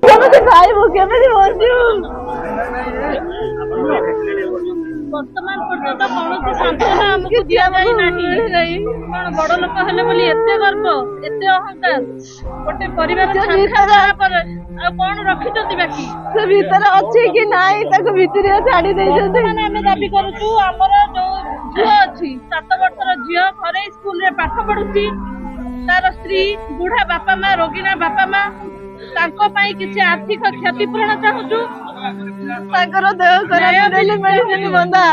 କେମିତି ଖାଇବୁ କେମିତି ବସିବୁ? ବର୍ତ୍ତମାନ ପର୍ଯ୍ୟନ୍ତ କୌଣସି ସାନ୍ତ୍ୱନା ଆମକୁ ଦିଆଯାଇ ନାହିଁ। କଣ ବଡ ଲୋକ ହେଲେ ବୋଲି ଏତେ ଗର୍ବ ଏତେ ଅହଙ୍କାର? ଗୋଟେ ପରିବାର ଛାତ୍ର ପରେ ଆଉ କଣ ରଖିଛନ୍ତି ବାକି? ସେ ଭିତରେ ଅଛି କି ନାହିଁ ତାକୁ ଭିତରେ ଛାଡି ଦେଇଛନ୍ତି। ଆମେ ଦାବି କରୁଛୁ ଆମର ଯୋଉ ଝିଅ ଅଛି 7 ବର୍ଷର ଝିଅ ଘରେ ସ୍କୁଲରେ ପାଠ ପଢୁଛି, ତାର ସ୍ତ୍ରୀ ବୁଢା ବାପା ମା ରୋଗୀଣା ବାପା ମା, ତାଙ୍କ ପାଇଁ କିଛି ଆର୍ଥିକ କ୍ଷତିପୂରଣ ଚାହୁଁଛୁ। ତାଙ୍କର ଦେହ ଖରାପ ହେଲେ ମେଡିସିନ ବନ୍ଧା।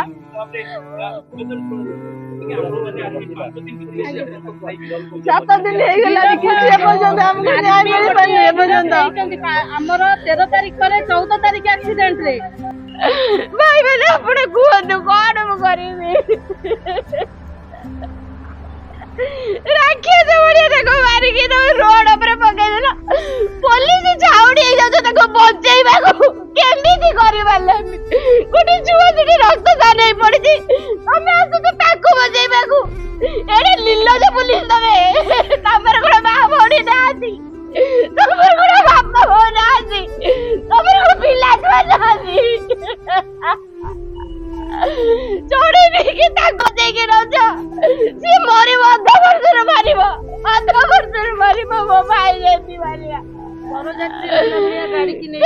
7 ଦିନ ହେଇଗଲାଣି କିଛି ଏପର୍ଯ୍ୟନ୍ତ ଆମକୁ ନ୍ୟାୟ ମିଳିପାରୁନି। ଏପର୍ଯ୍ୟନ୍ତ ଆମର 13 ତାରିଖ ପରେ 14 ତାରିଖ ଆକ୍ସିଡେଣ୍ଟରେ ଭାଇ ମାନେ ଆପଣ କୁହନ୍ତୁ କଣ ମୁଁ କରିବି? ରାକ୍ଷସ ଭଳିଆ ତାକୁ ମାରିକି ରୋଡ ଉପରେ ପକେଇଦେଲ। ପୋଲିସ ଛାଉଡି ହେଇଯାଉଛି ତାକୁ ବଞ୍ଚେଇବାକୁ। କେମିତି କରିପାରିଲେ? ଗୋଟେ ଛୁଆ ସେଠି ରକ୍ତ ଦାନ ହେଇ ପଡିଛି, ତମେ ଆସୁଛ ତାକୁ ବଞ୍ଚେଇବାକୁ। ଏଡେ ନିର୍ଲଜ ପୋଲିସ ତମେ। ତମର କଣ ମା ଭଉଣୀ ନାହାନ୍ତି? ତମର କଣ ବାପା ବୋଉ ନାହାନ୍ତି? ତମର କଣ ପିଲା ଛୁଆ ନାହାନ୍ତି? ଚଢେଇ ନେଇକି ତାକୁ ଦେଇକି ରହୁଛ। ସିଏ ମରିବ, 10 ବର୍ଷରେ ମାରିବ, 15 ବର୍ଷରେ ମାରିବ। ମୋ ଭାଇ ଯେମିତି ମାରିବା ବରଯାତ୍ରୀ ଗାଡିକି ନେଇ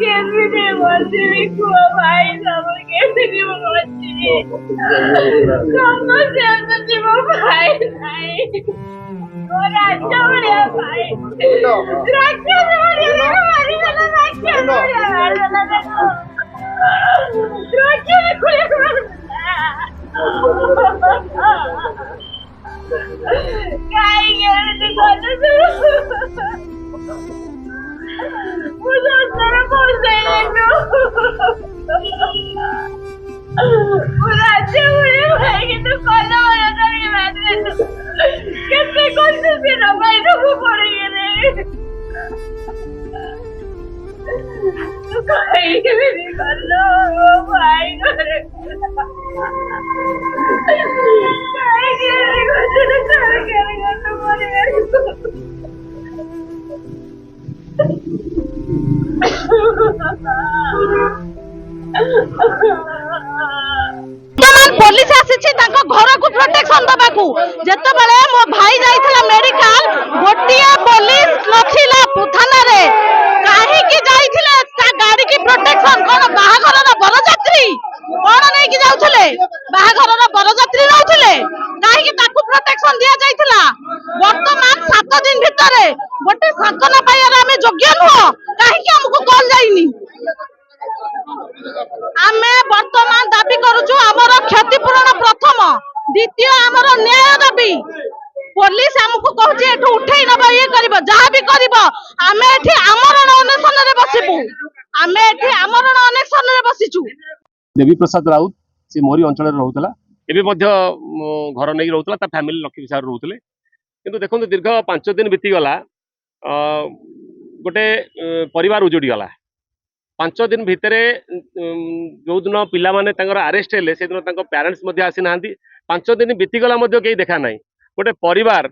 କେମିତି ବଞ୍ଚିବି କୁହ ଭାଇ? ସବୁ କେମିତି ବଞ୍ଚିବି? ସମସ୍ତେ ଅଛନ୍ତି, ମୋ ଭାଇ ନାହିଁ। ମୋ ରାଜ୍ୟ ଭଳିଆ ଭାଇ ରାକ୍ଷସ ଭଳିଆ ମାରିଦେଲା। ରାକ୍ଷସ ଭଳିଆ ମାରିଦେଲା ତାକୁ। ରାକ୍ଷସ ଭଳିଆ ମାରିଦେଲା। କାହିଁକି ଏମିତି କରୁଛୁ? ମୁଁ ସଂସାର ବସେଇନୁ। ମୁଁ ରାଜ୍ୟ ଭଳିଆ ଭାଇ କିନ୍ତୁ କଲ ଭଳିଆ କରିକି ମାରିଦେଲୁ। କେତେ କଷ୍ଟ ସେ ନବାଇବାକୁ ପଡିଗଲେ। ତୁ କାହିଁକି ଏମିତି କଲୁ ମୋ ଭାଇ ଘରେ? କାହିଁକି ଏମିତି କରୁଛୁ? କାହିଁକି ଏମିତି କରୁଛୁ ମରିବାକୁ? पुलिस आसी घर को प्रोटेक्शन दबाकू जेतेबेले मो भाई जाइथिला मेडिकल गोटे पुलिस नथिला थाना रे काहे की जाइथिले ता गाड़ी की प्रोटेक्शन कोन बाहाघर रो बरजात्री कोन नै की जाउथले बाहाघर रो बरजात्री रहउथले काहे की ताकू प्रोटेक्शन दिया जाइथिला। वर्तमान 7 दिन भितरे गोटे साधना पाइयार हमें योग्य नुह काहे की हमको कॉल जाइनी। आमे वर्तमान दाबी करूछु हमर क्षतिपूरण प्रथम, द्वितीय हमर न्याय दाबी। पुलिस हमको कहछि एठु उठेई नबा ये करबो जहा भी करबो आमे एठी आमरण अनशन रे बसिबु। आमे एठी आमरण अनशन रे बसिछु। देवी प्रसाद राउत से मोरी अंचल रोला एवं घर नहीं रोला ता फैमिली लक्ष्मी विहार रोते किंतु देखो दीर्घ 5 दिन बीतीगला गोटे परिवार उजुड़ी गला। 5 दिन भितर जो दिन पिला माने आरेस्ट हेले से दिन पेरेंट्स आसी ना 5 दिन बीतीगला कहीं देखा ना गोटे परिवार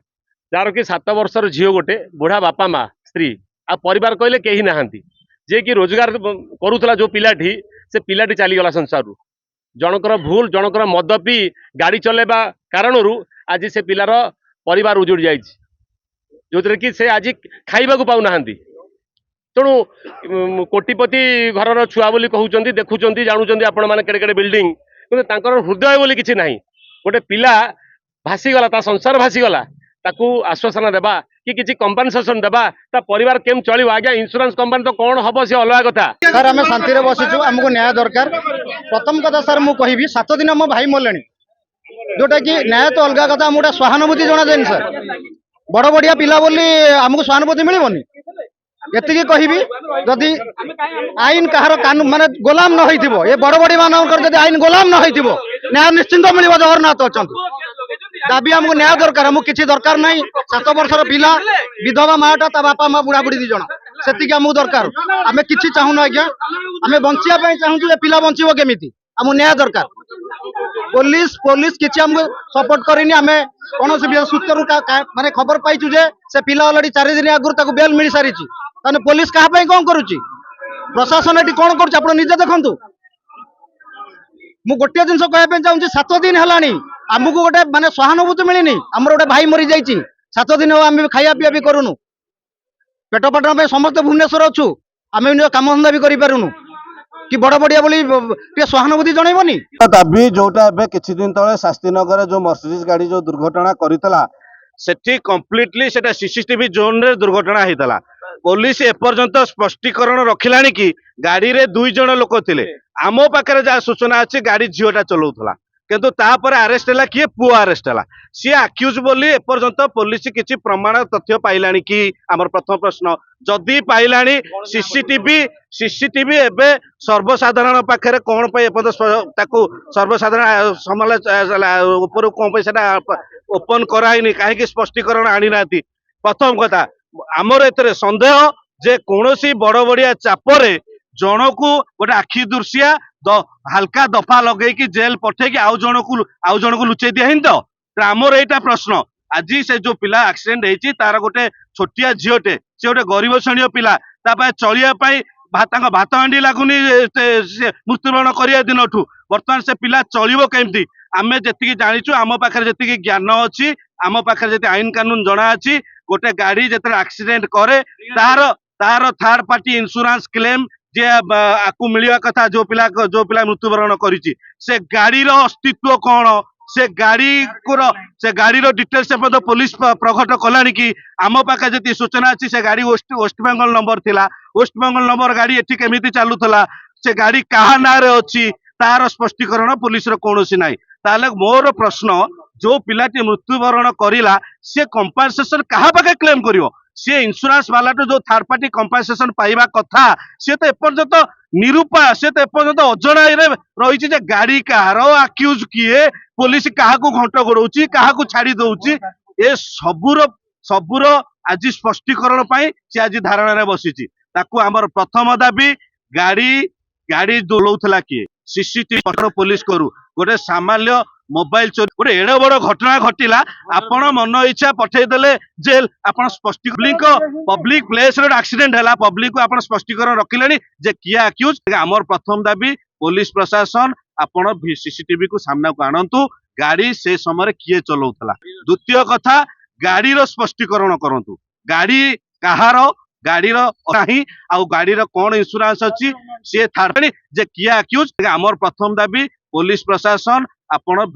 जार कि 7 वर्षर झील गोटे बुढ़ा बापा माँ स्त्री आ परिवार कहले कहीं ना जे कि रोजगार करूला जो पिलाटी से पिलाटी चलीगला संसार जनकर भूल जनकर मद पी गाड़ी चलेबा कारणरू आज से पिलार परिवार उजुड़ जाइए जो कि से आज खाइबा पाऊना तेणु कोटिपति घर छुआ बोली कहते देखुं जानूँ आपण मैंने केड़े केड़े बिल्डिंग कि हृदय बोली किसी ना गोटे पिला भासीगला ता संसार भासीगला ताकू आश्वासन देवा कि किसी कंपनसेशन देवा ता परिवार केम चलो आज्ञा इंश्योरेंस कंपनी तो कौन हम से अलग कथा सर आम शांति बसीचु आमको न्याय दरकार प्रथम कथा सर मुझे कहबी 7 दिन मो भाई मरले जोटा कि न्याय तो अलग कथा आम गोटे सहानुभूति जना जाए सर बड़ बढ़िया पिला बोली आमको सहानुभूति मिलबनी एति कहबी जदि आईन कहार कानून माने गोलाम न होइथिबो ए बड़ बड़ी मानकर जदि आईन गोलाम न होइथिबो न्याय निश्चिंत मिलिबो जगन्नाथ अछंतु दाबी आमको न्याय दरकार आमको किसी दरकार नहीं 7 वर्षर पिला विधवा माटा ता बापा माँ बुढ़ा बुढ़ी 2 जण सेतिक आमको दरकार आमे किछि चाहुना आज्ञा आमे बंचिया पई चाहूछु जे पिला बंचिबो केमिति आमको न्याय दरकार पुलिस किछि आमको सपोर्ट करिनी आमे कोनोसी भी सूत्रु माने खबर पाइछु जे से पिला ऑलरेडी 4 दिन आगुर ताको बेल मिल सारिछि ताने पुलिस कहा पई कोन करूछि प्रशासन एटी कोन करूछि आपण निजे देखंतु मु गोटे जिनस कहबे चाहूँ 7 दिन हलानी आमको गोटे माने सहानुभूति मिलनी आमर गोटे भाई मरी जाइए 7 दिन आम खाया पीया भी करूनु पेट पाटन समस्त भुवनेश्वर अच्छु आम कम धंदा भी करूनु कि बड़ बढ़िया बोली सहानुभूति जनइबनी दाबी जोटा एबे किछि दिन तळे शास्त्रीनगर जो मर्सिडीज गाड़ी जो दुर्घटना करितला सेठी कंप्लीटली सेटा सीसीटीवी जोन रे दुर्घटना हेतला पुलिस एपर्यंत स्पष्टीकरण रखिलानी कि गाड़ी रे 2 जण लोक थिले आमो पाखरे जा सूचना अछि गाड़ी झियोटा चलाउथला किंतु तापर अरेस्ट हला किए पुआ अरेस्ट हला सी अक्यूज बोली एपर्यंत पुलिस किछि प्रमाण तथ्य पाइलानी कि हमर प्रथम प्रश्न जदि पाइलानी सीसीटीवी एबे सर्वसाधारण पाखरे कोन पे ताकू सर्वसाधारण समालोचना ऊपर कोन पे सेटा ओपन कराइनी काहे कि स्पष्टीकरण आनी नाती प्रथम कथा आमर एतरे संदेह जे कोनोसी बड़ बड़िया चापरे जनकू गोटे आखि दुर्सिया हल्का दफा लगे कि जेल पठे आउ जन को लुचै दिया तो आमर एटा प्रश्न आज से जो पिला एक्सीडेंट होती तार गोटे छोटिया झीटे सी गोटे गरीब श्रेणी पिला चलिया भात हांडी लगुनि मृत्युवरण करने दिन बर्तमान से पिला चलो केमती आम जी जाचु आम पाखे जी ज्ञान अच्छी आम पाखे जी आईन कानून जना अच्छी गोटे गाड़ी जो एक्सीडेंट करे तार थर्ड पार्टी इंश्योरेंस क्लेम जे आपको मिलवा कथा जो पिला मृत्युवरण करिछि से गाड़ी रो अस्तित्व कौन से गाड़ी रो डिटेल्स से पुलिस प्रकट कलानी कि आम पाखे जी सूचना अच्छी से गाड़ी वेस्ट बेंगल नंबर थिला वेस्ट बेंगल नंबर गाड़ी एठी केमिति चालुथला से गाड़ी कहा ना रे अच्छी तार स्पष्टीकरण पुलिस रो कोनोसी नाही ताले मोर प्रश्न जो पिलाटी मृत्युवरण करिला से कंपनसेशन कहा पाखे क्लेम करिवो सी इंश्योरेंस वाला जो थर्ड पार्टी कंपनसेशन पाइबा कथा सी तो एपर्यंत निरूपाय से तो एपर्यंत अजणा रही गाड़ी कहार अक्यूज किए पुलिस क्या घंट गोड़ौची क्या छाड़ी दौची ए सबुर आज स्पष्टीकरण सी आज धारणा बसी आमर प्रथम दाबी गाड़ी दोलौला किए सीसीटीवी पुलिस करू गोटे सामान्य मोबाइल चोरी गोटे एड़े बड़ घटना घटिला आपण मन इच्छा पठेदेले जेल आपण पब्लिक प्लेस रे एक्सीडेंट है पब्लिक को आपण स्पष्टीकरण रखिले जे किए अक्यूज आमर प्रथम दाबी पुलिस प्रशासन आपण सीसीटीवी को सामना को आनतु गाड़ी से समय किए चलाउथला द्वितीय कथा गाड़ी रो स्पष्टीकरण करंतु गाड़ी कहार गाड़ी नहीं आउ गाड़ी कौन इंश्योरेंस अच्छी सी थर्ड जे किए अक्यूज आमर प्रथम दाबी पुलिस प्रशासन आपण